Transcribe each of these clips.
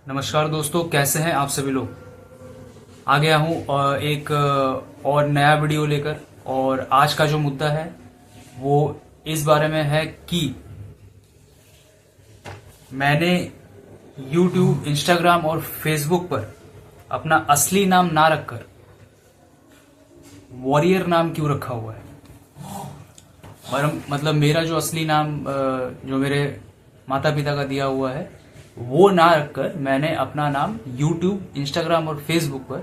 नमस्कार दोस्तों, कैसे हैं आप सभी लोग। आ गया हूँ एक और नया वीडियो लेकर। और आज का जो मुद्दा है वो इस बारे में है कि मैंने YouTube, Instagram और Facebook पर अपना असली नाम ना रखकर वॉरियर नाम क्यों रखा हुआ है। मतलब मेरा जो असली नाम जो मेरे माता पिता का दिया हुआ है वो ना रखकर मैंने अपना नाम YouTube, Instagram और Facebook पर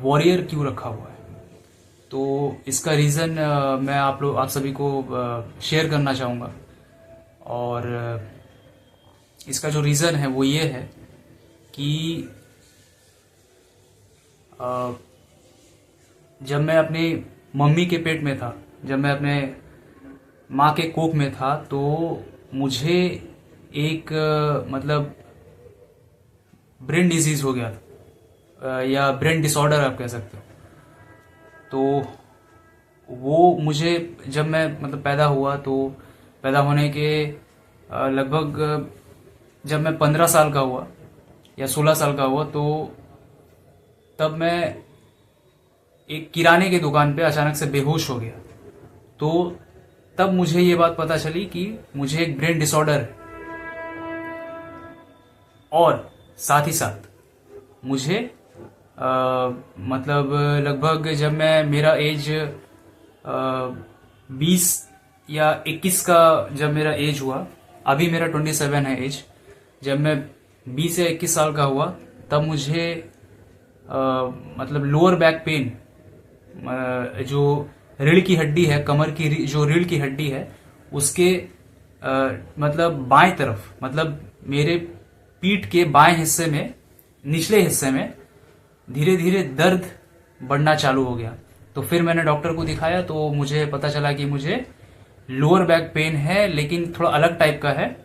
वॉरियर क्यों रखा हुआ है। तो इसका रीज़न मैं आप सभी को शेयर करना चाहूँगा। और इसका जो रीज़न है वो ये है कि जब मैं अपनी मम्मी के पेट में था, जब मैं अपने माँ के कोख में था, तो मुझे एक मतलब ब्रेन डिजीज हो गया था, या ब्रेन डिसऑर्डर आप कह सकते हो। तो वो मुझे जब मैं मतलब पैदा हुआ, तो पैदा होने के लगभग जब मैं 15 साल का हुआ या 16 साल का हुआ, तो तब मैं एक किराने की दुकान पे अचानक से बेहोश हो गया। तो तब मुझे ये बात पता चली कि मुझे एक ब्रेन डिसऑर्डर है। और साथ ही साथ मुझे मतलब लगभग जब मैं मेरा एज 20 या 21 का जब मेरा एज हुआ, अभी मेरा 27 है एज, जब मैं 20 या 21 साल का हुआ, तब मुझे मतलब लोअर बैक पेन, जो रीढ़ की हड्डी है, कमर की जो रीढ़ की हड्डी है उसके मतलब बाएं तरफ, मतलब मेरे पीठ के बाएं हिस्से में, निचले हिस्से में धीरे धीरे दर्द बढ़ना चालू हो गया। तो फिर मैंने डॉक्टर को दिखाया, तो मुझे पता चला कि मुझे लोअर बैक पेन है, लेकिन थोड़ा अलग टाइप का है,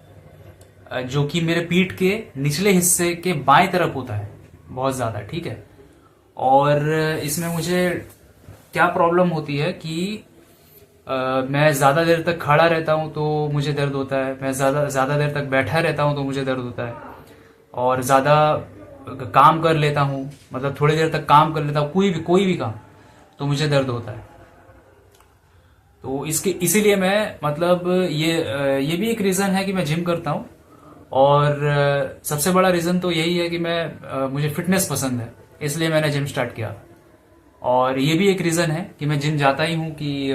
जो कि मेरे पीठ के निचले हिस्से के बाएं तरफ होता है बहुत ज़्यादा। ठीक है। और इसमें मुझे क्या प्रॉब्लम होती है कि मैं ज़्यादा देर तक खड़ा रहता हूँ तो मुझे दर्द होता है, मैं ज़्यादा देर तक बैठा रहता हूँ तो मुझे दर्द होता है, और ज़्यादा काम कर लेता हूँ, मतलब थोड़ी देर तक काम कर लेता हूँ, कोई भी काम, तो मुझे दर्द होता है। तो इसीलिए मैं मतलब ये भी एक रीज़न है कि मैं जिम करता हूँ। और सबसे बड़ा रीज़न तो यही है कि मुझे फिटनेस पसंद है, इसलिए मैंने जिम स्टार्ट किया। और ये भी एक रीज़न है कि मैं जिम जाता ही हूँ कि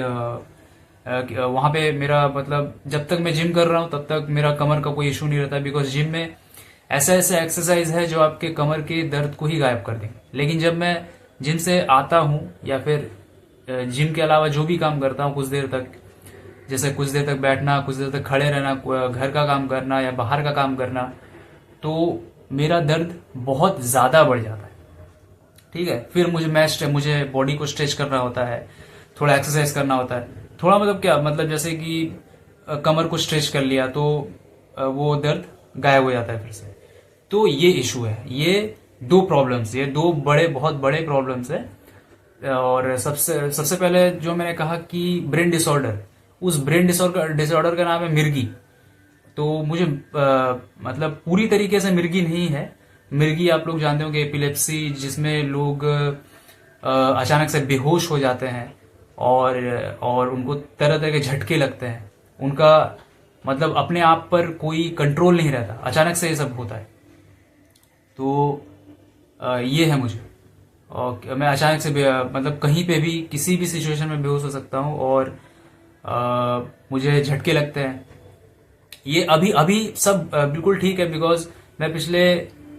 वहाँ पे मेरा मतलब जब तक मैं जिम कर रहा हूँ तब तक मेरा कमर का कोई इशू नहीं रहता, बिकॉज जिम में ऐसा ऐसा एक्सरसाइज है जो आपके कमर के दर्द को ही गायब कर देंगे। लेकिन जब मैं जिम से आता हूँ या फिर जिम के अलावा जो भी काम करता हूँ कुछ देर तक, जैसे कुछ देर तक बैठना, कुछ देर तक खड़े रहना, घर का काम करना या बाहर का काम करना, तो मेरा दर्द बहुत ज़्यादा बढ़ जाता है। ठीक है। फिर मुझे बॉडी को स्ट्रेच करना होता है, थोड़ा एक्सरसाइज करना होता है, थोड़ा मतलब क्या, मतलब जैसे कि कमर को स्ट्रेच कर लिया तो वो दर्द गायब हो जाता है फिर से। तो ये इशू है, ये दो बहुत बड़े प्रॉब्लम्स है। और सबसे सबसे पहले जो मैंने कहा कि ब्रेन डिसऑर्डर, उस ब्रेन डिसऑर्डर का नाम है मिर्गी। तो मुझे मतलब पूरी तरीके से मिर्गी नहीं है। मिर्गी आप लोग जानते होंगे, एपिलेप्सी, जिसमें लोग अचानक से बेहोश हो जाते हैं और उनको तरह तरह के झटके लगते हैं, उनका मतलब अपने आप पर कोई कंट्रोल नहीं रहता, अचानक से ये सब होता है। तो ये है मुझे, और मैं अचानक से मतलब कहीं पे भी किसी भी सिचुएशन में बेहोश हो सकता हूँ, और मुझे झटके लगते हैं। ये अभी अभी सब बिल्कुल ठीक है, बिकॉज मैं पिछले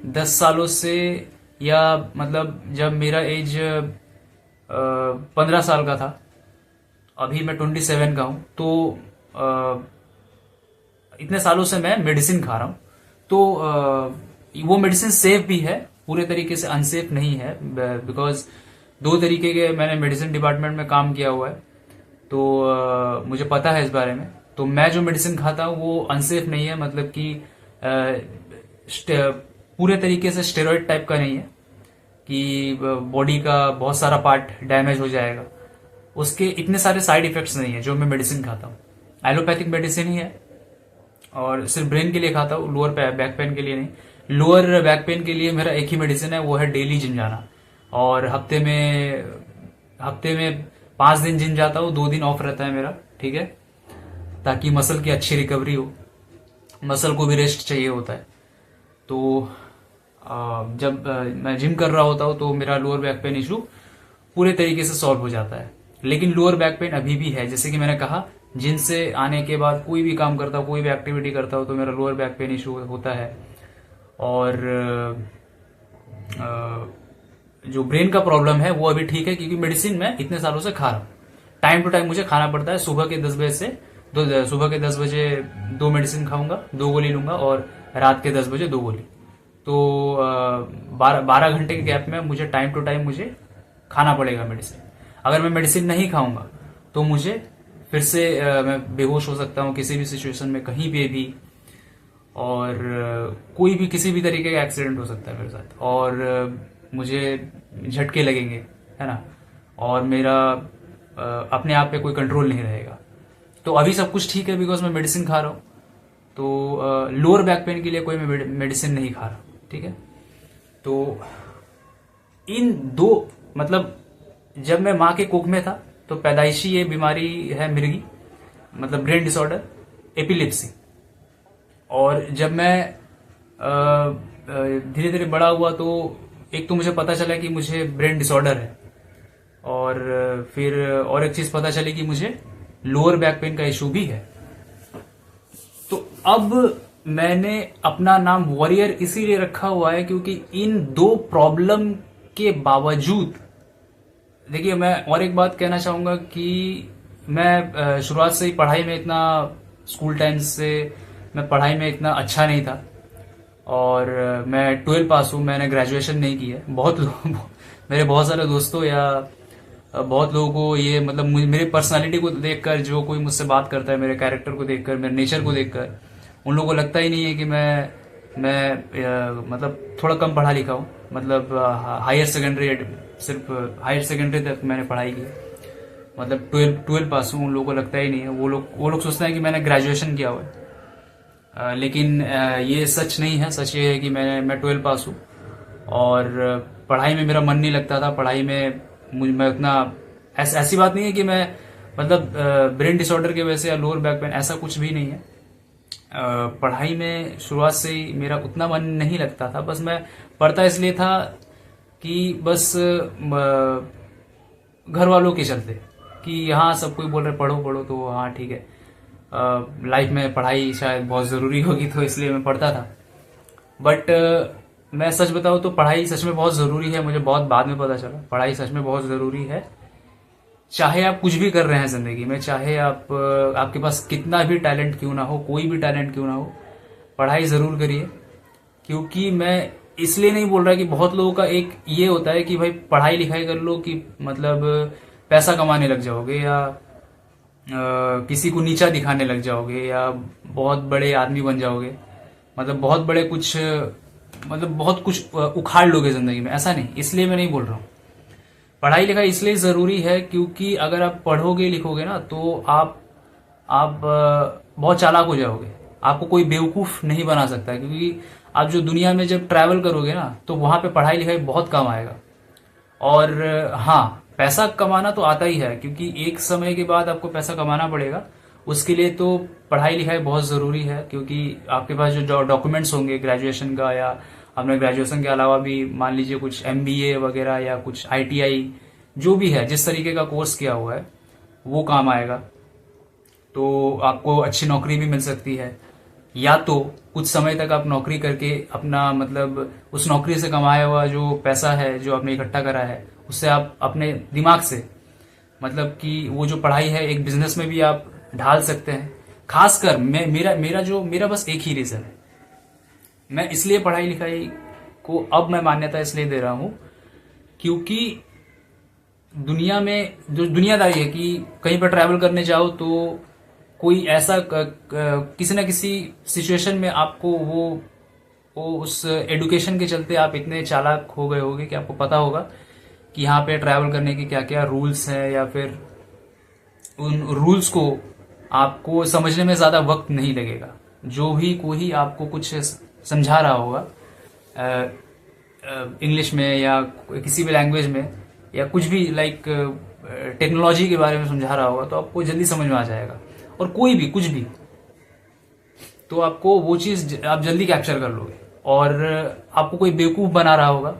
10 सालों से, या मतलब जब मेरा एज 15 साल का था, अभी मैं 27 का हूँ, तो इतने सालों से मैं मेडिसिन खा रहा हूँ। तो वो मेडिसिन सेफ भी है, पूरे तरीके से अनसेफ नहीं है, बिकॉज 2 तरीके के मैंने मेडिसिन डिपार्टमेंट में काम किया हुआ है, तो मुझे पता है इस बारे में। तो मैं जो मेडिसिन खाता हूँ वो अनसेफ नहीं है, मतलब कि पूरे तरीके से स्टेरॉइड टाइप का नहीं है कि बॉडी का बहुत सारा पार्ट डैमेज हो जाएगा। उसके इतने सारे साइड इफेक्ट्स नहीं है जो मैं मेडिसिन खाता हूँ। एलोपैथिक मेडिसिन ही है, और सिर्फ ब्रेन के लिए खाता हूँ, लोअर बैक पेन के लिए नहीं। लोअर बैक पेन के लिए मेरा एक ही मेडिसिन है, वो है डेली जिम जाना। और हफ्ते में 5 दिन जिम जाता हूँ, 2 दिन ऑफ रहता है मेरा, ठीक है, ताकि मसल की अच्छी रिकवरी हो। मसल को भी रेस्ट चाहिए होता है। तो जब मैं जिम कर रहा होता हूँ तो मेरा लोअर बैक पेन इशू पूरे तरीके से सॉल्व हो जाता है। लेकिन लोअर बैक पेन अभी भी है, जैसे कि मैंने कहा, जिम से आने के बाद कोई भी काम करता हूँ, कोई भी एक्टिविटी करता हूँ तो मेरा लोअर बैक पेन इशू होता है। और जो ब्रेन का प्रॉब्लम है वो अभी ठीक है, क्योंकि मेडिसिन मैं इतने सालों से खा रहा हूँ। टाइम टू टाइम मुझे खाना पड़ता है। सुबह के 10 बजे 2 मेडिसिन खाऊंगा, 2 गोली लूंगा, और रात के 10 बजे 2 गोली। तो 12 घंटे के गैप में मुझे टाइम टू टाइम मुझे खाना पड़ेगा मेडिसिन। अगर मैं मेडिसिन नहीं खाऊंगा तो मुझे फिर से मैं बेहोश हो सकता हूँ किसी भी सिचुएशन में, कहीं पे भी। और कोई भी किसी भी तरीके का एक्सीडेंट हो सकता है मेरे साथ, और मुझे झटके लगेंगे, है ना, और मेरा अपने आप पे कोई कंट्रोल नहीं रहेगा। तो अभी सब कुछ ठीक है, बिकॉज मैं मेडिसिन खा रहा हूँ। तो लोअर बैक पेन के लिए कोई मैं मेडिसिन नहीं खा रहा, ठीक है। तो इन दो, मतलब जब मैं माँ के कोख में था तो पैदाइशी ये बीमारी है मिर्गी, मतलब ब्रेन डिसऑर्डर, एपिलेप्सी। और जब मैं धीरे धीरे बड़ा हुआ तो एक तो मुझे पता चला कि मुझे ब्रेन डिसऑर्डर है, और फिर और एक चीज पता चली कि मुझे लोअर बैक पेन का इशू भी है। तो अब मैंने अपना नाम वॉरियर इसीलिए रखा हुआ है क्योंकि इन 2 प्रॉब्लम के बावजूद, देखिए, मैं और एक बात कहना चाहूंगा कि मैं शुरुआत से ही पढ़ाई में इतना, स्कूल टाइम से मैं पढ़ाई में इतना अच्छा नहीं था। और मैं 12 पास हूँ, मैंने ग्रेजुएशन नहीं की है। मेरे बहुत सारे दोस्तों या बहुत लोगों को ये, मतलब मेरे पर्सनालिटी को देखकर, जो कोई मुझसे बात करता है, मेरे कैरेक्टर को देखकर, मेरे नेचर को देखकर, उन लोगों को लगता ही नहीं है कि मैं मतलब थोड़ा कम पढ़ा लिखा हूँ। मतलब हायर सेकेंडरी, सिर्फ हायर सेकेंडरी तक मैंने पढ़ाई की, मतलब 12 पास हूँ। उन लोगों को लगता ही नहीं है, वो लोग सोचते हैं कि मैंने ग्रेजुएशन किया हुआ है। लेकिन ये सच नहीं है। सच ये है कि मैं 12 पास हूँ, और पढ़ाई में मेरा मन नहीं लगता था। पढ़ाई में मैं उतना, ऐसी बात नहीं है कि मैं, मतलब ब्रेन डिसऑर्डर की वजह से या लोअर बैक पेन, ऐसा कुछ भी नहीं है। पढ़ाई में शुरुआत से ही मेरा उतना मन नहीं लगता था। बस मैं पढ़ता इसलिए था कि बस घर वालों के चलते, कि यहाँ सब कोई बोल रहे पढ़ो पढ़ो, तो हाँ ठीक है, लाइफ में पढ़ाई शायद बहुत ज़रूरी होगी, तो इसलिए मैं पढ़ता था। बट मैं सच बताऊँ तो पढ़ाई सच में बहुत ज़रूरी है। मुझे बहुत बाद में पता चला, पढ़ाई सच में बहुत ज़रूरी है। चाहे आप कुछ भी कर रहे हैं ज़िंदगी में, चाहे आपके पास कितना भी टैलेंट क्यों ना हो, कोई भी टैलेंट क्यों ना हो, पढ़ाई ज़रूर करिए। क्योंकि मैं इसलिए नहीं बोल रहा कि बहुत लोगों का एक ये होता है कि भाई पढ़ाई लिखाई कर लो कि मतलब पैसा कमाने लग जाओगे, या किसी को नीचा दिखाने लग जाओगे, या बहुत बड़े आदमी बन जाओगे, मतलब बहुत कुछ उखाड़ लोगे जिंदगी में। ऐसा नहीं, इसलिए मैं नहीं बोल रहा हूँ। पढ़ाई लिखाई इसलिए जरूरी है क्योंकि अगर आप पढ़ोगे लिखोगे ना तो आप बहुत चालाक हो जाओगे। आपको कोई बेवकूफ नहीं बना सकता, क्योंकि आप जो दुनिया में जब ट्रैवल करोगे ना तो वहां पे पढ़ाई लिखाई बहुत काम आएगा। और हाँ, पैसा कमाना तो आता ही है, क्योंकि एक समय के बाद आपको पैसा कमाना पड़ेगा। उसके लिए तो पढ़ाई लिखाई बहुत ज़रूरी है, क्योंकि आपके पास जो डॉक्यूमेंट्स होंगे ग्रेजुएशन का, या आपने ग्रेजुएशन के अलावा भी मान लीजिए कुछ एमबीए वगैरह या कुछ आईटीआई, जो भी है, जिस तरीके का कोर्स किया हुआ है वो काम आएगा। तो आपको अच्छी नौकरी भी मिल सकती है, या तो कुछ समय तक आप नौकरी करके अपना, मतलब उस नौकरी से कमाया हुआ जो पैसा है, जो आपने इकट्ठा करा है, उससे आप अपने दिमाग से, मतलब कि वो जो पढ़ाई है एक बिजनेस में भी आप ढाल सकते हैं। खासकर मेरा बस एक ही रीजन है, मैं इसलिए पढ़ाई लिखाई को अब मैं मान्यता इसलिए दे रहा हूं क्योंकि दुनिया में जो दुनियादारी है कि कहीं पर ट्रैवल करने जाओ तो कोई ऐसा किसी न किसी सिचुएशन में आपको वो उस एडुकेशन के चलते आप इतने चालाक हो गए होगे कि आपको पता होगा कि यहाँ पे ट्रैवल करने के क्या क्या रूल्स हैं, या फिर उन रूल्स को आपको समझने में ज्यादा वक्त नहीं लगेगा। जो भी कोई आपको कुछ समझा रहा होगा इंग्लिश में या किसी भी लैंग्वेज में या कुछ भी लाइक टेक्नोलॉजी के बारे में समझा रहा होगा तो आपको जल्दी समझ में आ जाएगा। और कोई भी कुछ भी तो आपको वो चीज आप जल्दी कैप्चर कर लोगे। और आपको कोई बेवकूफ बना रहा होगा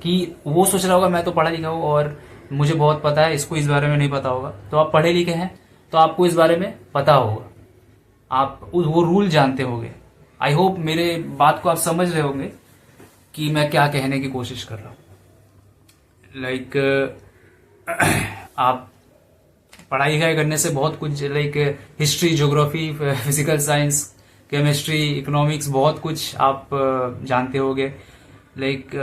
कि वो सोच रहा होगा मैं तो पढ़ा लिखा हूँ और मुझे बहुत पता है, इसको इस बारे में नहीं पता होगा। तो आप पढ़े लिखे हैं तो आपको इस बारे में पता होगा, आप वो रूल जानते होंगे। आई होप मेरे बात को आप समझ रहे होंगे कि मैं क्या कहने की कोशिश कर रहा हूँ। लाइक आप पढ़ाई लिखाई करने से बहुत कुछ like history, geography, physical science, chemistry, economics, बहुत कुछ आप जानते होंगे। लाइक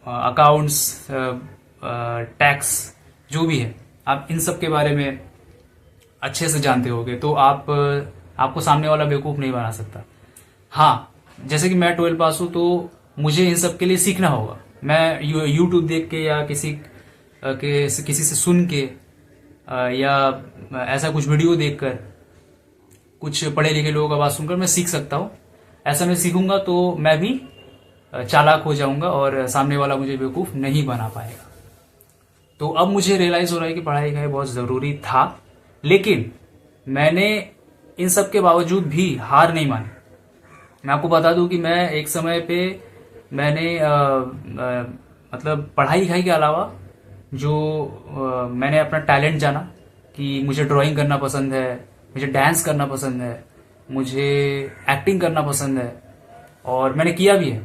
अकाउंट्स, टैक्स, जो भी है आप इन सब के बारे में अच्छे से जानते होगे। तो आपको सामने वाला बेवकूफ नहीं बना सकता। हाँ, जैसे कि मैं 12 पास हूँ तो मुझे इन सब के लिए सीखना होगा। मैं यूट्यूब देख के या किसी से सुन के या ऐसा कुछ वीडियो देखकर, कुछ पढ़े लिखे लोगों का बात सुनकर मैं सीख सकता हूँ। ऐसा मैं सीखूंगा तो मैं भी चालाक हो जाऊंगा और सामने वाला मुझे बेवकूफ नहीं बना पाएगा। तो अब मुझे रियलाइज हो रहा है कि पढ़ाई लिखाई बहुत जरूरी था, लेकिन मैंने इन सब के बावजूद भी हार नहीं मानी। मैं आपको बता दूं कि मैं एक समय पे मैंने मतलब पढ़ाई लिखाई के अलावा जो मैंने अपना टैलेंट जाना कि मुझे ड्राइंग करना पसंद है, मुझे डांस करना पसंद है, मुझे एक्टिंग करना पसंद है, और मैंने किया भी है।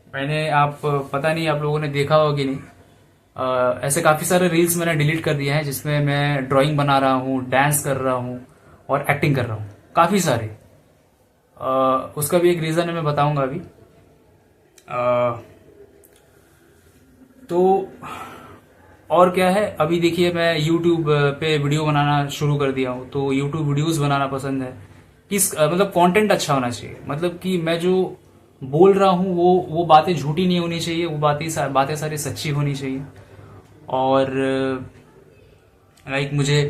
मैंने पता नहीं आप लोगों ने देखा होगा कि नहीं, ऐसे काफ़ी सारे रील्स मैंने डिलीट कर दिए हैं जिसमें मैं ड्राइंग बना रहा हूँ, डांस कर रहा हूँ और एक्टिंग कर रहा हूँ, काफ़ी सारे। उसका भी एक रीज़न है, मैं बताऊंगा अभी। तो और क्या है, अभी देखिए मैं YouTube पे वीडियो बनाना शुरू कर दिया हूँ। तो YouTube वीडियोस बनाना पसंद है। मतलब कंटेंट अच्छा होना चाहिए, मतलब कि मैं जो बोल रहा हूँ वो बातें झूठी नहीं होनी चाहिए, वो बातें सारी सच्ची होनी चाहिए। और लाइक मुझे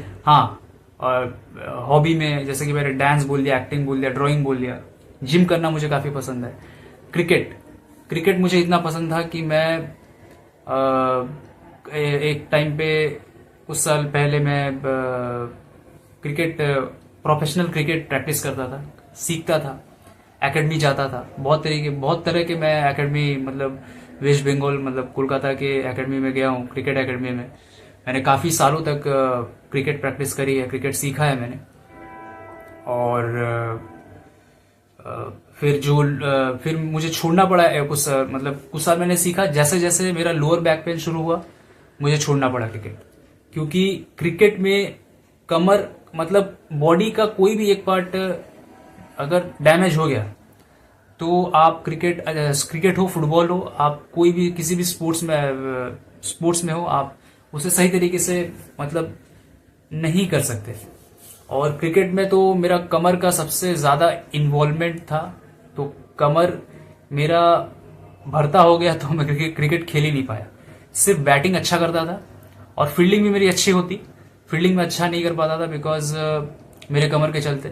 हॉबी में जैसे कि मैंने डांस बोल दिया, एक्टिंग बोल दिया, ड्राइंग बोल दिया, जिम करना मुझे काफ़ी पसंद है। क्रिकेट मुझे इतना पसंद था कि मैं एक टाइम पे कुछ साल पहले मैं प्रोफेशनल क्रिकेट प्रैक्टिस करता था, सीखता था, एकेडमी जाता था। बहुत तरह के मैं एकेडमी, मतलब वेस्ट बंगाल, मतलब कोलकाता के एकेडमी में गया हूँ। क्रिकेट एकेडमी में मैंने काफ़ी सालों तक क्रिकेट प्रैक्टिस करी है, क्रिकेट सीखा है मैंने। और फिर मुझे छोड़ना पड़ा कुछ साल मैंने सीखा। जैसे जैसे मेरा लोअर बैक पेन शुरू हुआ मुझे छोड़ना पड़ा क्रिकेट, क्योंकि क्रिकेट में कमर, मतलब बॉडी का कोई भी एक पार्ट अगर डैमेज हो गया तो आप क्रिकेट हो, फुटबॉल हो, आप कोई भी किसी भी स्पोर्ट्स में हो, आप उसे सही तरीके से मतलब नहीं कर सकते। और क्रिकेट में तो मेरा कमर का सबसे ज्यादा इन्वॉल्वमेंट था। तो कमर मेरा भरता हो गया तो मैं क्रिकेट खेल ही नहीं पाया। सिर्फ बैटिंग अच्छा करता था और फील्डिंग भी मेरी अच्छी होती। फील्डिंग में अच्छा नहीं कर पाता था बिकॉज मेरे कमर के चलते।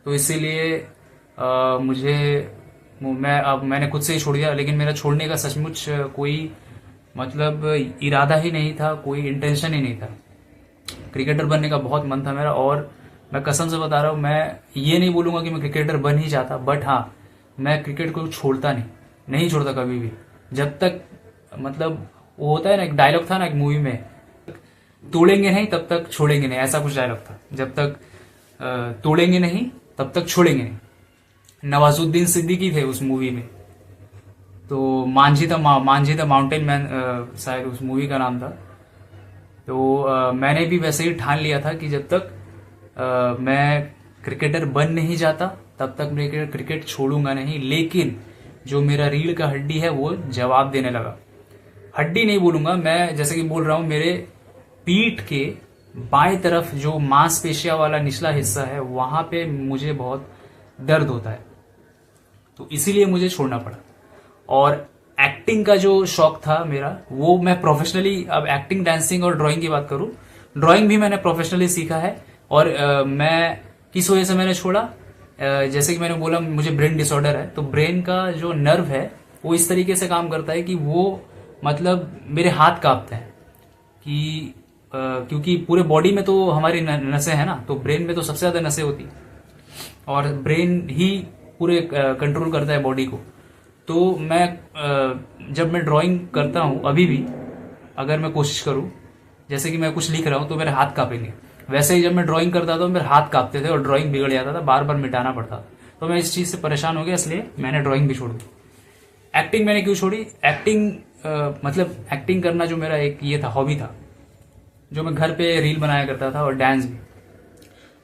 तो इसीलिए मैंने खुद से ही छोड़ दिया। लेकिन मेरा छोड़ने का सचमुच कोई मतलब इरादा ही नहीं था, कोई इंटेंशन ही नहीं था। क्रिकेटर बनने का बहुत मन था मेरा, और मैं कसम से बता रहा हूँ, मैं ये नहीं बोलूंगा कि मैं क्रिकेटर बन ही जाता, बट हाँ, मैं क्रिकेट को छोड़ता नहीं छोड़ता कभी भी। जब तक, मतलब वो होता है ना, एक डायलॉग था ना एक मूवी में, तोड़ेंगे नहीं तब तक छोड़ेंगे नहीं, ऐसा कुछ डायलॉग था। जब तक तोड़ेंगे नहीं तब तक छोड़ेंगे नहीं। नवाजुद्दीन सिद्दीकी थे उस मूवी में। तो मांझी द माउंटेन मैन शायद उस मूवी का नाम था। तो मैंने भी वैसे ही ठान लिया था कि जब तक मैं क्रिकेटर बन नहीं जाता तब तक मैं क्रिकेट छोड़ूंगा नहीं। लेकिन जो मेरा रीढ़ का हड्डी है वो जवाब देने लगा। हड्डी नहीं बोलूंगा मैं, जैसे कि बोल रहा हूं, मेरे पीठ के बाएं तरफ जो मांसपेशिया वाला निचला हिस्सा है वहां पे मुझे बहुत दर्द होता है। तो इसीलिए मुझे छोड़ना पड़ा। और एक्टिंग का जो शौक था मेरा, वो मैं प्रोफेशनली, अब एक्टिंग, डांसिंग और ड्राइंग की बात करूं, ड्राइंग भी मैंने प्रोफेशनली सीखा है। और मैं किस वजह से मैंने छोड़ा, जैसे कि मैंने बोला मुझे ब्रेन डिसऑर्डर है। तो ब्रेन का जो नर्व है वो इस तरीके से काम करता है कि वो मतलब मेरे हाथ कांपते हैं कि क्योंकि पूरे बॉडी में तो हमारी नसें हैं ना, तो ब्रेन में तो सबसे ज्यादा नसें होती हैं और ब्रेन ही पूरे कंट्रोल करता है बॉडी को। तो मैं जब मैं ड्राइंग करता हूँ अभी भी, अगर मैं कोशिश करूँ, जैसे कि मैं कुछ लिख रहा हूँ तो मेरे हाथ कांपेंगे, वैसे ही जब मैं ड्राइंग करता था तो मेरे हाथ कांपते थे और ड्राइंग बिगड़ जाता था, बार बार मिटाना पड़ता था। तो मैं इस चीज से परेशान हो गया, इसलिए मैंने ड्राइंग भी छोड़ दी। एक्टिंग मैंने क्यों छोड़ी? एक्टिंग मतलब एक्टिंग करना जो मेरा एक ये था, हॉबी था, जो मैं घर पे रील बनाया करता था, और डांस भी।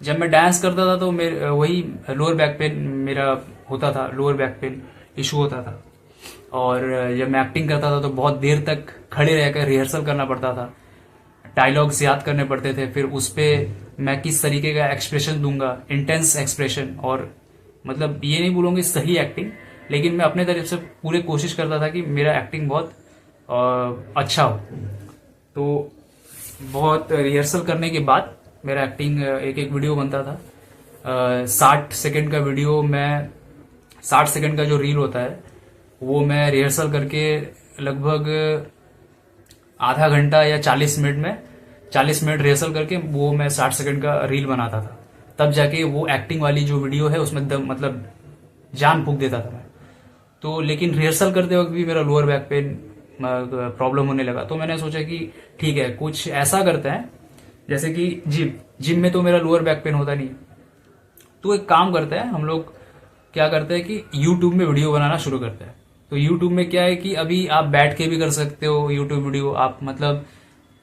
जब मैं डांस करता था तो मेरे वही लोअर बैक पेन मेरा होता था, लोअर बैक पेन इशू होता था। और जब मैं एक्टिंग करता था तो बहुत देर तक खड़े रहकर रिहर्सल करना पड़ता था, डायलॉग्स याद करने पड़ते थे, फिर उस पर मैं किस तरीके का एक्सप्रेशन दूंगा, इंटेंस एक्सप्रेशन, और मतलब ये नहीं बोलूँगी सही एक्टिंग, लेकिन मैं अपने तरफ से पूरी कोशिश करता था कि मेरा एक्टिंग बहुत अच्छा हो। तो बहुत रिहर्सल करने के बाद मेरा एक्टिंग एक एक वीडियो बनता था। 60 सेकंड का वीडियो, मैं 60 सेकंड का जो रील होता है वो मैं रिहर्सल करके लगभग आधा घंटा या 40 मिनट में, 40 मिनट रिहर्सल करके वो मैं 60 सेकंड का रील बनाता था। तब जाके वो एक्टिंग वाली जो वीडियो है उसमें एकदम मतलब जान फूंक देता था मैं। तो लेकिन रिहर्सल करते वक्त भी मेरा लोअर बैक पेन प्रॉब्लम होने लगा। तो मैंने सोचा कि ठीक है, कुछ ऐसा करते हैं, जैसे कि जिम में तो मेरा लोअर बैक पेन होता नहीं, तो एक काम करते हैं हम लोग, क्या करते हैं कि यूट्यूब में वीडियो बनाना शुरू करते हैं। तो यूट्यूब में क्या है कि अभी आप बैठ के भी कर सकते हो यूट्यूब वीडियो, आप मतलब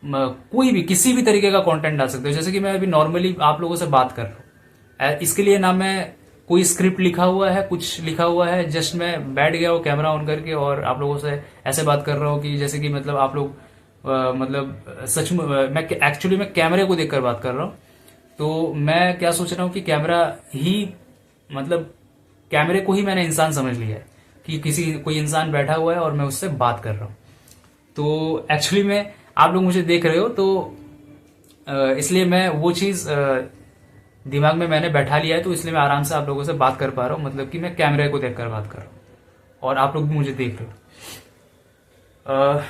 कोई भी किसी भी तरीके का कंटेंट डाल सकते हो। जैसे कि मैं अभी नॉर्मली आप लोगों से बात कर रहा हूँ, इसके लिए ना मैं कोई स्क्रिप्ट लिखा हुआ है, कुछ लिखा हुआ है, जस्ट मैं बैठ गया हूँ कैमरा ऑन करके और आप लोगों से ऐसे बात कर रहा हूँ कि जैसे कि मतलब आप लोग मतलब सच में मैं एक्चुअली मैं कैमरे को देखकर बात कर रहा हूँ। तो मैं क्या सोच रहा हूँ कि कैमरा ही मतलब कैमरे को ही मैंने इंसान समझ लिया है कि कोई इंसान बैठा हुआ है और मैं उससे बात कर रहा हूँ। तो एक्चुअली में आप लोग मुझे देख रहे हो, तो इसलिए मैं वो चीज दिमाग में मैंने बैठा लिया है, तो इसलिए मैं आराम से आप लोगों से बात कर पा रहा हूँ, मतलब कि मैं कैमरे को देखकर बात कर रहा हूँ और आप लोग भी मुझे देख रहे हो।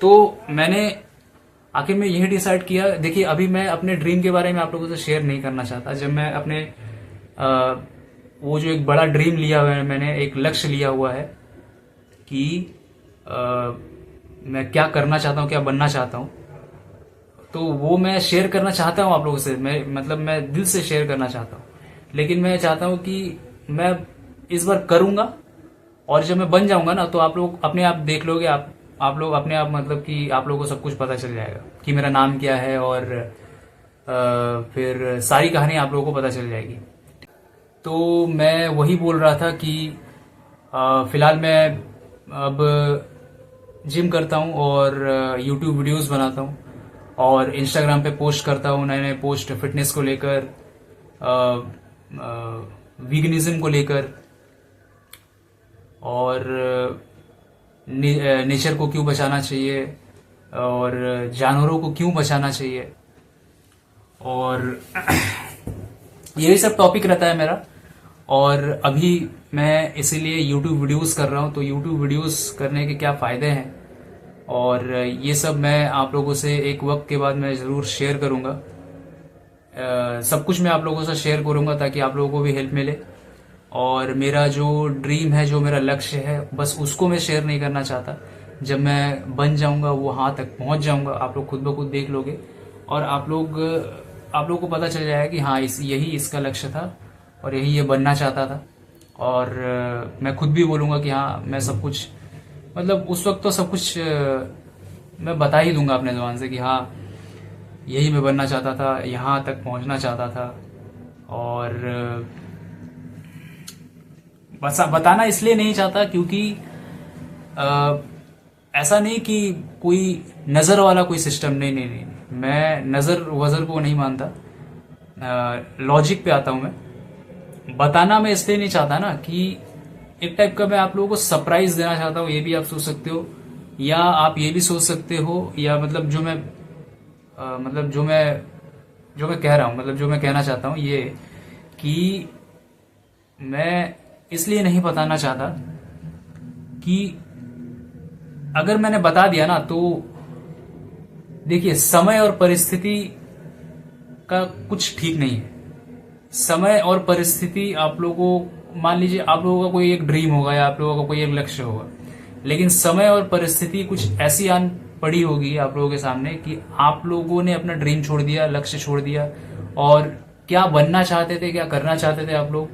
तो मैंने आखिर में यही डिसाइड किया। देखिए, अभी मैं अपने ड्रीम के बारे में आप लोगों से शेयर नहीं करना चाहता। जब मैं अपने वो जो एक बड़ा ड्रीम लिया हुआ है, मैंने एक लक्ष्य लिया हुआ है कि मैं क्या करना चाहता हूँ, क्या बनना चाहता हूँ, तो वो मैं शेयर करना चाहता हूँ आप लोगों से। मैं दिल से शेयर करना चाहता हूँ, लेकिन मैं चाहता हूँ कि मैं इस बार करूंगा, और जब मैं बन जाऊंगा ना तो आप लोग अपने आप देख लोगे, आप लोग अपने आप मतलब कि आप लोगों को सब कुछ पता चल जाएगा कि मेरा नाम क्या है, और फिर सारी कहानी आप लोगों को पता चल जाएगी। तो मैं वही बोल रहा था कि फिलहाल मैं अब जिम करता हूँ और यूट्यूब वीडियोस बनाता हूँ और इंस्टाग्राम पे पोस्ट करता हूँ, नए नए पोस्ट फिटनेस को लेकर, वीगनिज्म को लेकर, और नेचर को क्यों बचाना चाहिए और जानवरों को क्यों बचाना चाहिए, और यही सब टॉपिक रहता है मेरा। और अभी मैं इसीलिए यूट्यूब वीडियोस कर रहा हूँ। तो यूट्यूब वीडियोस करने के क्या फ़ायदे हैं, और ये सब मैं आप लोगों से एक वक्त के बाद मैं ज़रूर शेयर करूँगा। सब कुछ मैं आप लोगों से शेयर करूँगा ताकि आप लोगों को भी हेल्प मिले। और मेरा जो ड्रीम है, जो मेरा लक्ष्य है, बस उसको मैं शेयर नहीं करना चाहता। जब मैं बन जाऊँगा, वहाँ तक पहुँच जाऊँगा, आप लोग खुद ब खुद देख लोगे और आप लोगों को पता चल जाएगा कि हाँ, यही इसका लक्ष्य था और यही ये बनना चाहता था। और मैं खुद भी बोलूँगा कि हाँ, मैं सब कुछ मतलब उस वक्त तो सब कुछ मैं बता ही दूंगा अपने ज़ुबान से कि हाँ, यही मैं बनना चाहता था, यहाँ तक पहुँचना चाहता था। और बताना इसलिए नहीं चाहता क्योंकि ऐसा नहीं कि कोई नज़र वाला कोई सिस्टम, नहीं, मैं नज़र वज़र को नहीं मानता, लॉजिक पे आता हूँ मैं। बताना मैं इसलिए नहीं चाहता ना कि एक टाइप का मैं आप लोगों को सरप्राइज देना चाहता हूँ, ये भी आप सोच सकते हो, या आप ये भी सोच सकते हो, या मतलब जो मैं कह रहा हूँ, मतलब जो मैं कहना चाहता हूँ ये कि मैं इसलिए नहीं बताना चाहता कि अगर मैंने बता दिया ना तो देखिए, समय और परिस्थिति का कुछ ठीक नहीं है। समय और परिस्थिति आप लोगों को, मान लीजिए आप लोगों का कोई एक ड्रीम होगा या आप लोगों का कोई एक लक्ष्य होगा, लेकिन समय और परिस्थिति कुछ ऐसी आन पड़ी होगी आप लोगों के सामने कि आप लोगों ने अपना ड्रीम छोड़ दिया, लक्ष्य छोड़ दिया, और क्या बनना चाहते थे, क्या करना चाहते थे आप लोग,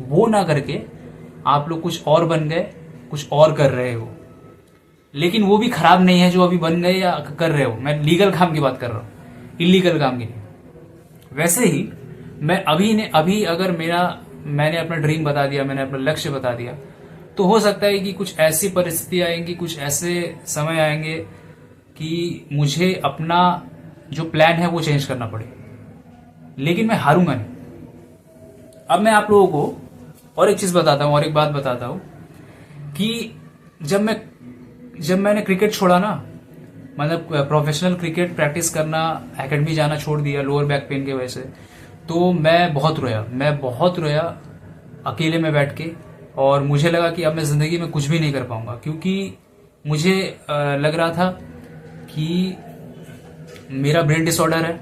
वो ना करके आप लोग कुछ और बन गए, कुछ और कर रहे हो। लेकिन वो भी खराब नहीं है जो अभी बन गए या कर रहे हो। मैं लीगल काम की बात कर रहा हूँ, इलीगल काम की नहीं। वैसे ही मैं अभी अगर मैंने अपना ड्रीम बता दिया, मैंने अपना लक्ष्य बता दिया, तो हो सकता है कि कुछ ऐसी परिस्थिति आएंगी, कुछ ऐसे समय आएंगे कि मुझे अपना जो प्लान है वो चेंज करना पड़े, लेकिन मैं हारूंगा नहीं। अब मैं आप लोगों को और एक चीज बताता हूं, और एक बात बताता हूं कि जब मैंने क्रिकेट छोड़ा ना, मतलब प्रोफेशनल क्रिकेट प्रैक्टिस करना, एकेडमी जाना छोड़ दिया लोअर बैक पेन की वजह से, तो मैं बहुत रोया अकेले में बैठ के। और मुझे लगा कि अब मैं जिंदगी में कुछ भी नहीं कर पाऊंगा, क्योंकि मुझे लग रहा था कि मेरा ब्रेन डिसऑर्डर है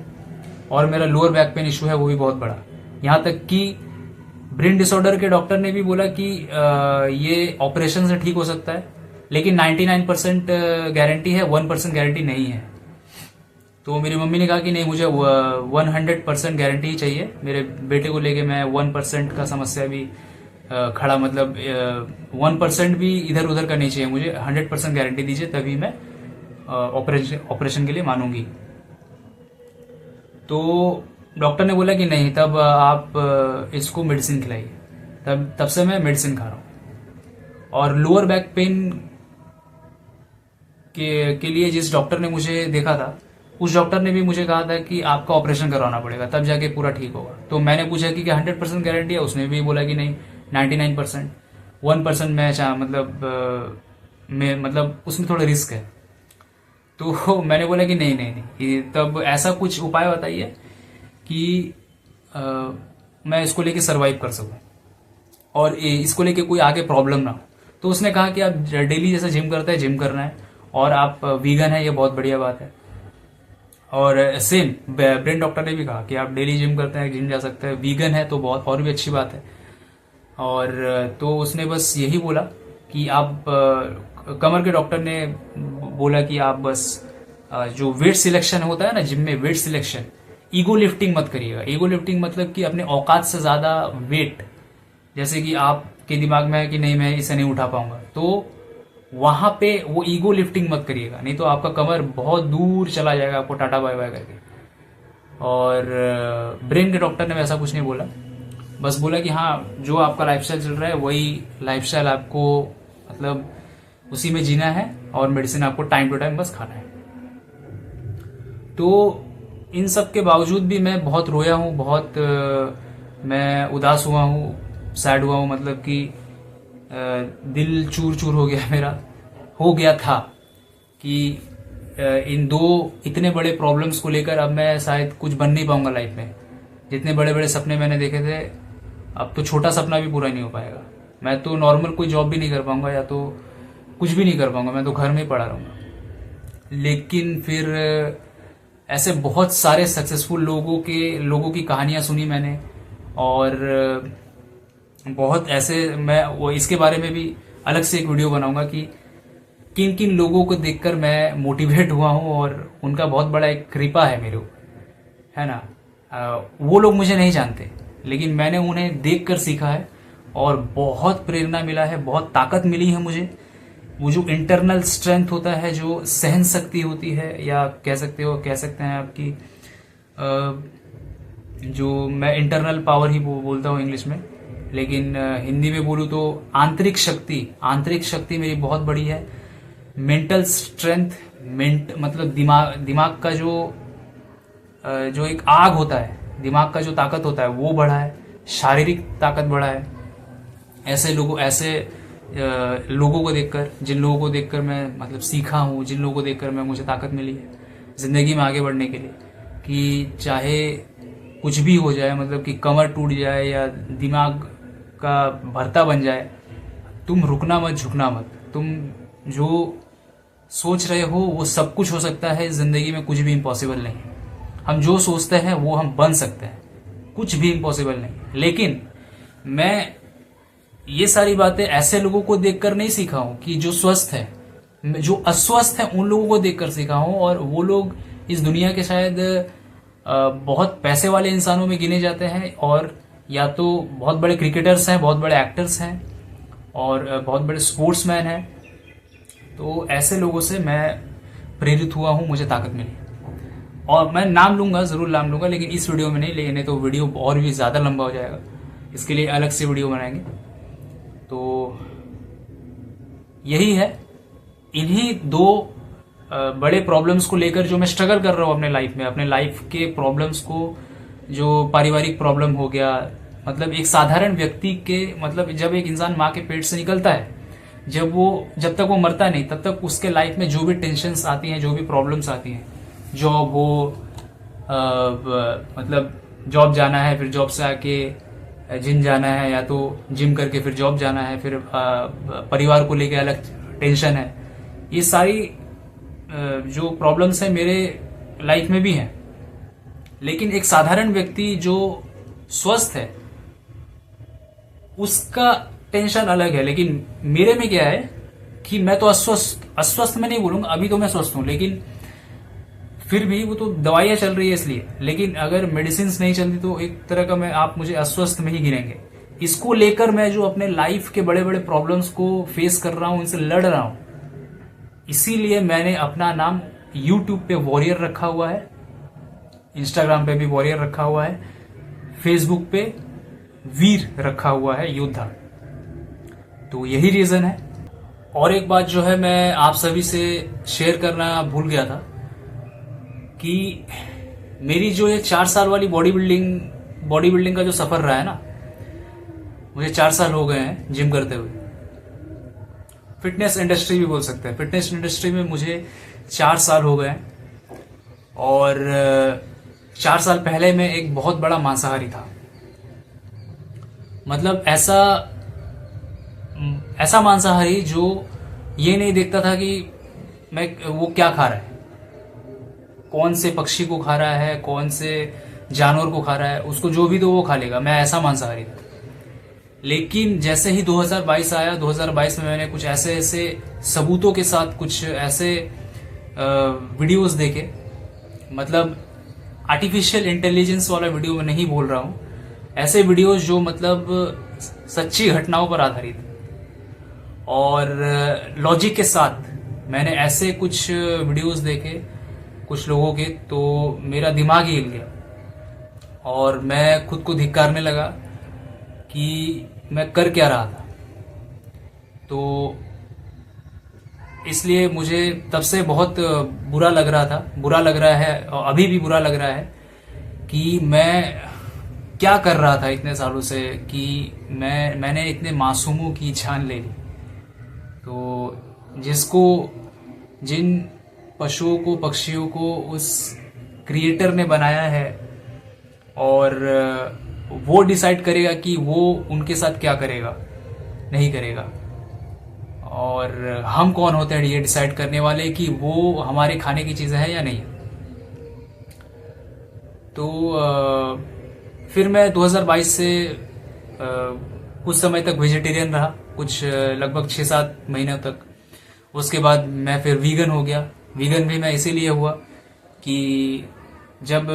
और मेरा लोअर बैक पेन इशू है, वो भी बहुत बड़ा। यहां तक कि ब्रेन डिसऑर्डर के डॉक्टर ने भी बोला कि ये ऑपरेशन से ठीक हो सकता है, लेकिन 99% गारंटी है, 1% गारंटी नहीं है। तो मेरी मम्मी ने कहा कि नहीं, मुझे 100% गारंटी ही चाहिए। मेरे बेटे को लेके मैं 1% का समस्या भी खड़ा, मतलब 1% भी इधर उधर का नहीं चाहिए, मुझे 100% गारंटी दीजिए, तभी मैं ऑपरेशन के लिए मानूंगी। तो डॉक्टर ने बोला कि नहीं, तब आप इसको मेडिसिन खिलाइए। तब से मैं मेडिसिन खा रहा हूँ। और लोअर बैक पेन के लिए जिस डॉक्टर ने मुझे देखा था, उस डॉक्टर ने भी मुझे कहा था कि आपका ऑपरेशन करवाना पड़ेगा, तब जाके पूरा ठीक होगा। तो मैंने पूछा कि 100% गारंटी है, उसने भी बोला कि नहीं, 99%, 1% मतलब उसमें थोड़ा रिस्क है। तो मैंने बोला कि नहीं, तब ऐसा कुछ उपाय बताइए कि मैं इसको लेके सरवाइव कर सकूं और इसको लेके कोई आगे प्रॉब्लम ना हो। तो उसने कहा कि आप डेली जैसा जिम करते हैं, जिम करना है, और आप वीगन है, ये बहुत बढ़िया बात है। और सेम ब्रेन डॉक्टर ने भी कहा कि आप डेली जिम करते हैं, जिम जा सकते हैं, वीगन है तो बहुत और भी अच्छी बात है। और तो उसने बस यही बोला कि आप, कमर के डॉक्टर ने बोला कि आप बस जो वेट सिलेक्शन होता है ना जिम में, वेट सिलेक्शन, ईगो लिफ्टिंग मत करिएगा। ईगो लिफ्टिंग मतलब कि अपने औकात से ज्यादा वेट, जैसे कि आपके दिमाग में है कि नहीं मैं इसे नहीं उठा पाऊंगा, तो वहां पे वो ईगो लिफ्टिंग मत करिएगा, नहीं तो आपका कमर बहुत दूर चला जाएगा, आपको टाटा बाय बाय करके। और ब्रेन के डॉक्टर ने वैसा कुछ नहीं बोला, बस बोला कि हाँ, जो आपका लाइफस्टाइल चल रहा है वही लाइफस्टाइल आपको, मतलब उसी में जीना है, और मेडिसिन आपको टाइम टू टाइम बस खाना है। तो इन सब के बावजूद भी मैं बहुत रोया हूँ, बहुत मैं उदास हुआ हूँ, सैड हुआ हूँ, मतलब कि दिल चूर चूर हो गया मेरा, हो गया था कि इन दो इतने बड़े प्रॉब्लम्स को लेकर अब मैं शायद कुछ बन नहीं पाऊंगा लाइफ में। जितने बड़े बड़े सपने मैंने देखे थे, अब तो छोटा सपना भी पूरा नहीं हो पाएगा। मैं तो नॉर्मल कोई जॉब भी नहीं कर पाऊंगा, या तो कुछ भी नहीं कर पाऊंगा, मैं तो घर में ही पड़ा रहूंगा। लेकिन फिर ऐसे बहुत सारे सक्सेसफुल लोगों की कहानियां सुनी मैंने, और बहुत ऐसे, मैं वो इसके बारे में भी अलग से एक वीडियो बनाऊंगा कि किन किन लोगों को देखकर मैं मोटिवेट हुआ हूं, और उनका बहुत बड़ा एक कृपा है मेरे ऊपर, है ना। वो लोग मुझे नहीं जानते, लेकिन मैंने उन्हें देखकर सीखा है, और बहुत प्रेरणा मिला है, बहुत ताकत मिली है मुझे। वो जो इंटरनल स्ट्रेंथ होता है, जो सहन शक्ति होती है, या कह सकते हैं आपकी, जो मैं इंटरनल पावर ही बोलता हूँ इंग्लिश में, लेकिन हिंदी में बोलूँ तो आंतरिक शक्ति मेरी बहुत बड़ी है। मेंटल स्ट्रेंथ, मतलब दिमाग का जो एक आग होता है, दिमाग का जो ताकत होता है वो बढ़ा है, शारीरिक ताकत बढ़ा है। ऐसे लोगों को देखकर, जिन लोगों को देखकर मैं मतलब सीखा हूँ, जिन लोगों को देखकर मुझे ताकत मिली है जिंदगी में आगे बढ़ने के लिए, कि चाहे कुछ भी हो जाए, मतलब कि कमर टूट जाए या दिमाग का भरता बन जाए, तुम रुकना मत, झुकना मत। तुम जो सोच रहे हो वो सब कुछ हो सकता है। जिंदगी में कुछ भी इम्पॉसिबल नहीं है। हम जो सोचते हैं वो हम बन सकते हैं, कुछ भी इम्पॉसिबल नहीं। लेकिन मैं ये सारी बातें ऐसे लोगों को देखकर नहीं सीखा हूं कि जो स्वस्थ है, जो अस्वस्थ है उन लोगों को देखकर सीखा हूं। और वो लोग इस दुनिया के शायद बहुत पैसे वाले इंसानों में गिने जाते हैं, और या तो बहुत बड़े क्रिकेटर्स हैं, बहुत बड़े एक्टर्स हैं, और बहुत बड़े स्पोर्ट्समैन हैं। तो ऐसे लोगों से मैं प्रेरित हुआ हूं, मुझे ताकत मिली। और मैं नाम लूंगा, जरूर नाम लूंगा, लेकिन इस वीडियो में नहीं, लेकिन तो वीडियो और भी ज्यादा लंबा हो जाएगा। इसके लिए अलग से वीडियो बनाएंगे। तो यही है, इन्हीं दो बड़े प्रॉब्लम्स को लेकर जो मैं स्ट्रगल कर रहा हूँ अपने लाइफ में, अपने लाइफ के प्रॉब्लम्स को, जो पारिवारिक प्रॉब्लम हो गया, मतलब एक साधारण व्यक्ति के, मतलब जब एक इंसान माँ के पेट से निकलता है, जब तक वो मरता नहीं तब तक उसके लाइफ में जो भी टेंशन्स आती हैं, जो भी प्रॉब्लम्स आती हैं, जॉब हो, मतलब जॉब जाना है, फिर जॉब से आके जिम जाना है, या तो जिम करके फिर जॉब जाना है, फिर परिवार को लेके अलग टेंशन है। ये सारी जो प्रॉब्लम्स है मेरे लाइफ में भी हैं। लेकिन एक साधारण व्यक्ति जो स्वस्थ है उसका टेंशन अलग है। लेकिन मेरे में क्या है कि मैं तो अस्वस्थ में नहीं बोलूंगा, अभी तो मैं स्वस्थ हूं, लेकिन फिर भी वो तो दवाइयां चल रही है इसलिए। लेकिन अगर मेडिसिन नहीं चलती तो एक तरह का आप मुझे अस्वस्थ में ही गिनेंगे। इसको लेकर मैं जो अपने लाइफ के बड़े बड़े प्रॉब्लम्स को फेस कर रहा हूं, इनसे लड़ रहा हूं, इसीलिए मैंने अपना नाम यूट्यूब पे वॉरियर रखा हुआ है, इंस्टाग्राम पे भी वॉरियर रखा हुआ है, फेसबुक पे वीर रखा हुआ है, योद्धा। तो यही रीजन है। और एक बात जो है मैं आप सभी से शेयर करना भूल गया था कि मेरी जो ये 4 साल वाली बॉडी बिल्डिंग का जो सफर रहा है ना, मुझे 4 साल हो गए हैं जिम करते हुए। फिटनेस इंडस्ट्री भी बोल सकते हैं, फिटनेस इंडस्ट्री में मुझे 4 साल हो गए। और 4 साल पहले मैं एक बहुत बड़ा मांसाहारी था। मतलब ऐसा मांसाहारी जो ये नहीं देखता था कि वो क्या खा रहा है, कौन से पक्षी को खा रहा है, कौन से जानवर को खा रहा है, उसको जो भी दो वो खा लेगा। मैं ऐसा मांसाहारी था। लेकिन जैसे ही 2022 आया, 2022 में मैंने कुछ ऐसे सबूतों के साथ कुछ ऐसे वीडियोस देखे, मतलब आर्टिफिशियल इंटेलिजेंस वाला वीडियो में नहीं बोल रहा हूं, ऐसे वीडियोस जो मतलब सच्ची घटनाओं पर आधारित और लॉजिक के साथ मैंने ऐसे कुछ वीडियोस देखे कुछ लोगों के, तो मेरा दिमाग ही हिल गया और मैं खुद को धिक्कारने लगा कि मैं कर क्या रहा था। तो इसलिए मुझे तब से बहुत बुरा लग रहा है, और अभी भी बुरा लग रहा है कि मैं क्या कर रहा था इतने सालों से, कि मैंने इतने मासूमों की जान ले ली। तो जिन पशुओं को, पक्षियों को उस क्रिएटर ने बनाया है, और वो डिसाइड करेगा कि वो उनके साथ क्या करेगा, नहीं करेगा। और हम कौन होते हैं ये डिसाइड करने वाले कि वो हमारे खाने की चीजें हैं या नहीं। तो फिर मैं 2022 से कुछ समय तक वेजिटेरियन रहा, कुछ लगभग 6-7 महीनों तक। उसके बाद मैं फिर वीगन हो गया। वीगन भी मैं इसीलिए हुआ कि जब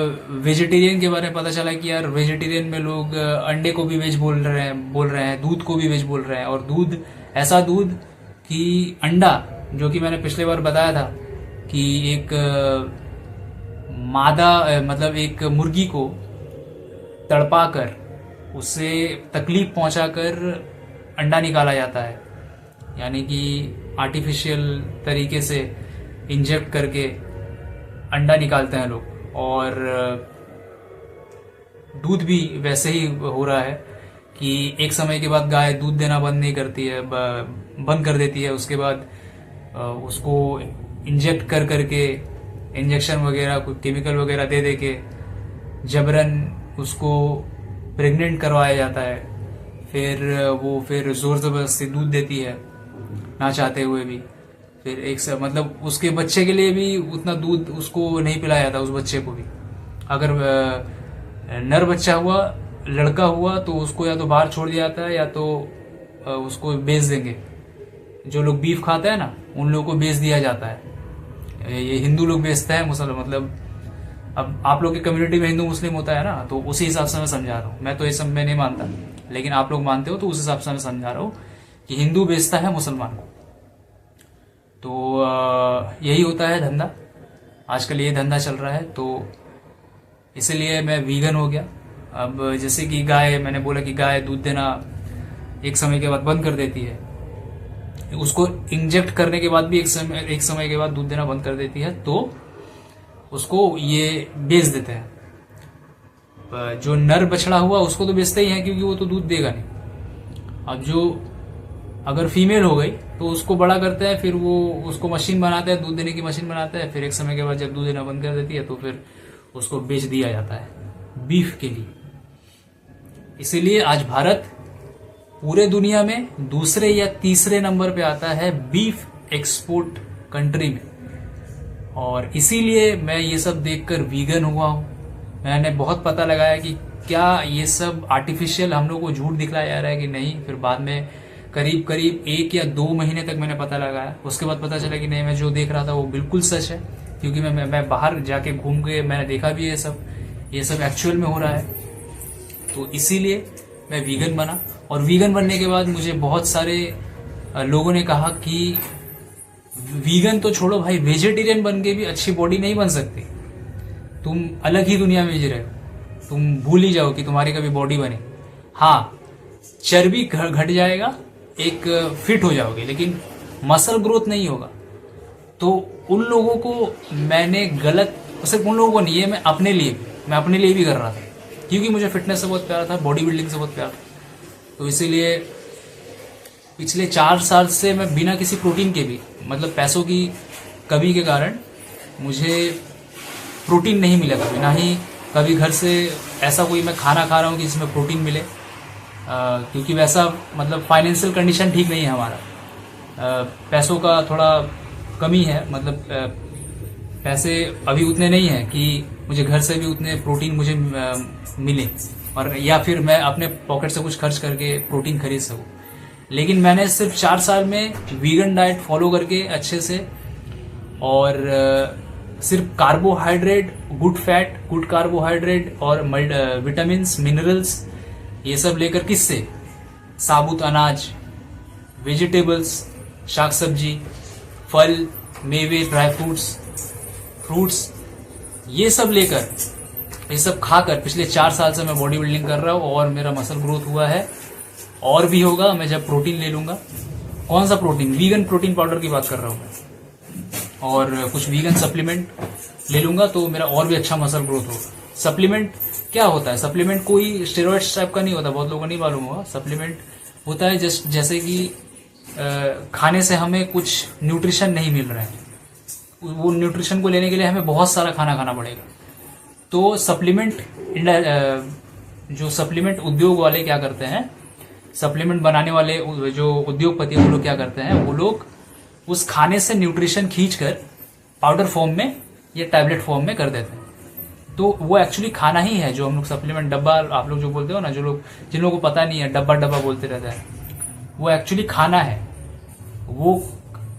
वेजिटेरियन के बारे में पता चला कि यार वेजिटेरियन में लोग अंडे को भी वेज बोल रहे हैं, दूध को भी वेज बोल रहे हैं। और दूध, ऐसा दूध कि अंडा, जो कि मैंने पिछले बार बताया था कि एक मादा, मतलब एक मुर्गी को तड़पा कर उसे तकलीफ पहुंचाकर अंडा निकाला जाता है, यानी कि आर्टिफिशियल तरीके से इंजेक्ट करके अंडा निकालते हैं लोग। और दूध भी वैसे ही हो रहा है कि एक समय के बाद गाय दूध देना बंद नहीं करती है, बंद कर देती है। उसके बाद उसको इंजेक्ट करके, इंजेक्शन वगैरह, कुछ केमिकल वगैरह दे के जबरन उसको प्रेग्नेंट करवाया जाता है। फिर वो जोर जबरदस्ती दूध देती है। ना चाहते हुए भी। फिर मतलब उसके बच्चे के लिए भी उतना दूध उसको नहीं पिलाया जाता, उस बच्चे को भी। अगर नर बच्चा हुआ, लड़का हुआ, तो उसको या तो बाहर छोड़ दिया जाता है या तो उसको बेच देंगे। जो लोग बीफ खाते हैं ना, उन लोगों को बेच दिया जाता है। ये हिंदू लोग बेचते हैं, मुसलमान मतलब अब आप लोग की कम्युनिटी में हिंदू मुस्लिम होता है ना, तो उसी हिसाब से मैं समझा रहा हूँ। मैं तो ये सब मैं नहीं मानता, लेकिन आप लोग मानते हो तो उस हिसाब से मैं समझा रहा हूँ कि हिंदू बेचता है मुसलमान को। तो यही होता है धंधा, आजकल ये धंधा चल रहा है। तो इसीलिए मैं वीगन हो गया। अब जैसे कि गाय, मैंने बोला कि गाय दूध देना एक समय के बाद बंद कर देती है, उसको इंजेक्ट करने के बाद भी एक समय के बाद दूध देना बंद कर देती है, तो उसको ये बेच देते हैं। जो नर बछड़ा हुआ उसको तो बेचते ही हैं, क्योंकि वो तो दूध देगा नहीं। अब जो अगर फीमेल हो गई तो उसको बड़ा करते हैं, फिर वो उसको मशीन बनाते हैं, दूध देने की मशीन बनाते हैं। फिर एक समय के बाद जब दूध देना बंद कर देती है तो फिर उसको बेच दिया जाता है बीफ के लिए। इसीलिए आज भारत पूरे दुनिया में दूसरे या तीसरे नंबर पे आता है बीफ एक्सपोर्ट कंट्री में। और इसीलिए मैं ये सब देखकर वीगन हुआ हूँ। मैंने बहुत पता लगाया कि क्या ये सब आर्टिफिशियल हम लोग को झूठ दिखलाया जा रहा है कि नहीं। फिर बाद में करीब करीब 1 या 2 महीने तक मैंने पता लगाया, उसके बाद पता चला कि नहीं, मैं जो देख रहा था वो बिल्कुल सच है। क्योंकि मैं बाहर जाके घूम के मैंने देखा भी ये सब एक्चुअल में हो रहा है। तो इसीलिए मैं वीगन बना। और वीगन बनने के बाद मुझे बहुत सारे लोगों ने कहा कि वीगन तो छोड़ो भाई, वेजिटेरियन बन के भी अच्छी बॉडी नहीं बन सकती, तुम अलग ही दुनिया में जी रहे हो, तुम भूल ही जाओ कि तुम्हारी कभी बॉडी बने। हाँ, चर्बी घट जाएगा, एक फिट हो जाओगे, लेकिन मसल ग्रोथ नहीं होगा। तो उन लोगों को मैंने गलत, सिर्फ उन लोगों को नहीं है, मैं अपने लिए भी कर रहा था, क्योंकि मुझे फिटनेस से बहुत प्यार था, बॉडी बिल्डिंग से बहुत प्यार था। तो इसीलिए पिछले 4 साल से मैं बिना किसी प्रोटीन के भी, मतलब पैसों की कमी के कारण मुझे प्रोटीन नहीं मिला कभी, ना ही कभी घर से ऐसा कोई मैं खाना खा रहा हूँ कि जिसमें प्रोटीन मिले। क्योंकि वैसा मतलब फाइनेंशियल कंडीशन ठीक नहीं है हमारा, पैसों का थोड़ा कमी है, मतलब पैसे अभी उतने नहीं हैं कि मुझे घर से भी उतने प्रोटीन मुझे मिले, और या फिर मैं अपने पॉकेट से कुछ खर्च करके प्रोटीन खरीद सकूं। लेकिन मैंने सिर्फ 4 साल में वीगन डाइट फॉलो करके अच्छे से, और सिर्फ carbohydrate, good fat, good carbohydrate और विटामिन्स, मिनरल्स, ये सब लेकर, किससे, साबुत अनाज, वेजिटेबल्स, शाक सब्जी, फल, मेवे, ड्राई फ्रूट्स, ये सब लेकर, ये सब खाकर पिछले 4 साल से मैं बॉडी बिल्डिंग कर रहा हूँ। और मेरा मसल ग्रोथ हुआ है, और भी होगा मैं जब प्रोटीन ले लूंगा। कौन सा प्रोटीन? वीगन प्रोटीन पाउडर की बात कर रहा हूँ मैं, और कुछ वीगन सप्लीमेंट ले लूंगा तो मेरा और भी अच्छा मसल ग्रोथ होगा। सप्लीमेंट क्या होता है? सप्लीमेंट कोई स्टेरॉइड्स टाइप का नहीं होता, बहुत लोगों को नहीं मालूम होगा। सप्लीमेंट होता है जैसे कि खाने से हमें कुछ न्यूट्रिशन नहीं मिल रहा है, वो न्यूट्रिशन को लेने के लिए हमें बहुत सारा खाना खाना पड़ेगा। तो सप्लीमेंट, जो सप्लीमेंट उद्योग वाले क्या करते हैं, सप्लीमेंट बनाने वाले जो उद्योगपति वो लोग क्या करते हैं, वो लोग उस खाने से न्यूट्रिशन खींचकर पाउडर फॉर्म में या टैबलेट फॉर्म में कर देते हैं। तो वो एक्चुअली खाना ही है, जो हम लोग सप्लीमेंट डब्बा, आप लोग जो बोलते हो ना, जिन लोगों को पता नहीं है, डब्बा डब्बा बोलते रहता है, वो एक्चुअली खाना है। वो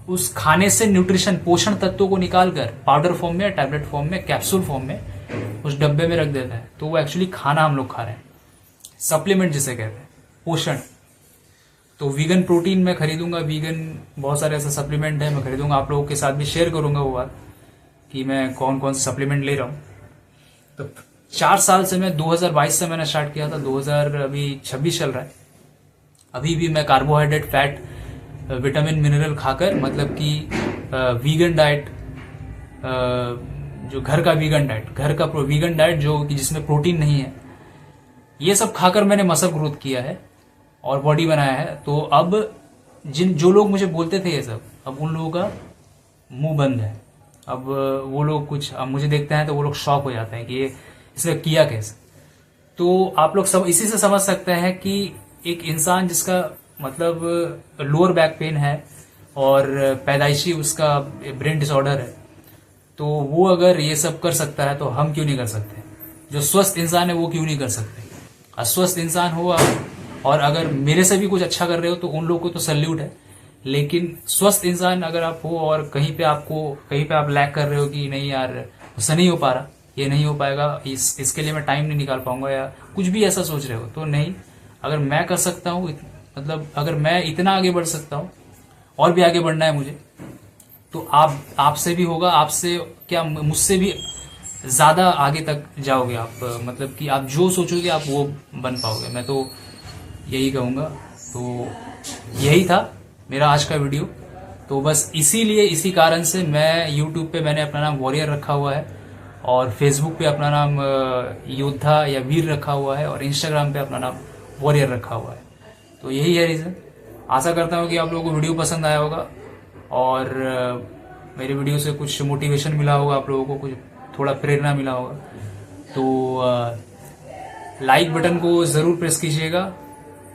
उस खाने से न्यूट्रिशन, पोषण तत्वों को निकालकर पाउडर फॉर्म में, टैबलेट फॉर्म में, कैप्सूल फॉर्म में उस डब्बे में रख देता है। तो वो एक्चुअली खाना हम लोग खा रहे हैं, सप्लीमेंट जिसे कहते हैं, पोषण। तो वीगन प्रोटीन मैं खरीदूंगा, वीगन बहुत सारे ऐसे सप्लीमेंट है मैं खरीदूंगा, आप लोगों के साथ भी शेयर करूंगा वो बात कि मैं कौन कौन से सप्लीमेंट ले रहा हूँ। तो 4 साल से मैं 2022 से मैंने स्टार्ट किया था, 2026 चल रहा है। अभी भी मैं कार्बोहाइड्रेट, फैट, विटामिन, मिनरल खाकर, मतलब कि वीगन डाइट, जो घर का वीगन डाइट जो कि जिसमें प्रोटीन नहीं है, ये सब खाकर मैंने मसल ग्रोथ किया है और बॉडी बनाया है। तो अब जो लोग मुझे बोलते थे ये सब, अब उन लोगों का मुंह बंद है। अब वो लोग कुछ, अब मुझे देखते हैं तो वो लोग शॉक हो जाते हैं कि ये इसने किया कैसे। तो आप लोग सब इसी से समझ सकते हैं कि एक इंसान जिसका मतलब लोअर बैक पेन है, और पैदाइशी उसका ब्रेन डिसऑर्डर है, तो वो अगर ये सब कर सकता है तो हम क्यों नहीं कर सकते? जो स्वस्थ इंसान है वो क्यों नहीं कर सकते? अस्वस्थ इंसान हो आप, और अगर मेरे से भी कुछ अच्छा कर रहे हो तो उन लोगों को तो सल्यूट है, लेकिन स्वस्थ इंसान अगर आप हो और कहीं पे आप लैक कर रहे हो कि नहीं यार मुझसे नहीं हो पा रहा, ये नहीं हो पाएगा, इसके लिए मैं टाइम नहीं निकाल पाऊंगा, या कुछ भी ऐसा सोच रहे हो, तो नहीं, अगर मैं कर सकता हूँ, मतलब अगर मैं इतना आगे बढ़ सकता हूँ और भी आगे बढ़ना है मुझे, तो आपसे भी होगा, आपसे क्या मुझसे भी ज्यादा आगे तक जाओगे आप, मतलब कि आप जो सोचोगे आप वो बन पाओगे। मैं तो यही कहूँगा। तो यही था मेरा आज का वीडियो। तो बस इसीलिए, इसी कारण से मैं यूट्यूब पे मैंने अपना नाम वॉरियर रखा हुआ है, और फेसबुक पे अपना नाम योद्धा या वीर रखा हुआ है, और इंस्टाग्राम पे अपना नाम वॉरियर रखा हुआ है। तो यही है रीज़न। आशा करता हूँ कि आप लोगों को वीडियो पसंद आया होगा, और मेरे वीडियो से कुछ मोटिवेशन मिला होगा, आप लोगों को कुछ थोड़ा प्रेरणा मिला होगा। तो लाइक बटन को ज़रूर प्रेस कीजिएगा,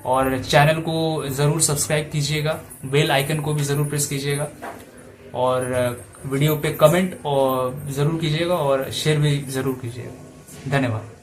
और चैनल को ज़रूर सब्सक्राइब कीजिएगा, बेल आइकन को भी ज़रूर प्रेस कीजिएगा, और वीडियो पे कमेंट और ज़रूर कीजिएगा, और शेयर भी ज़रूर कीजिएगा। धन्यवाद।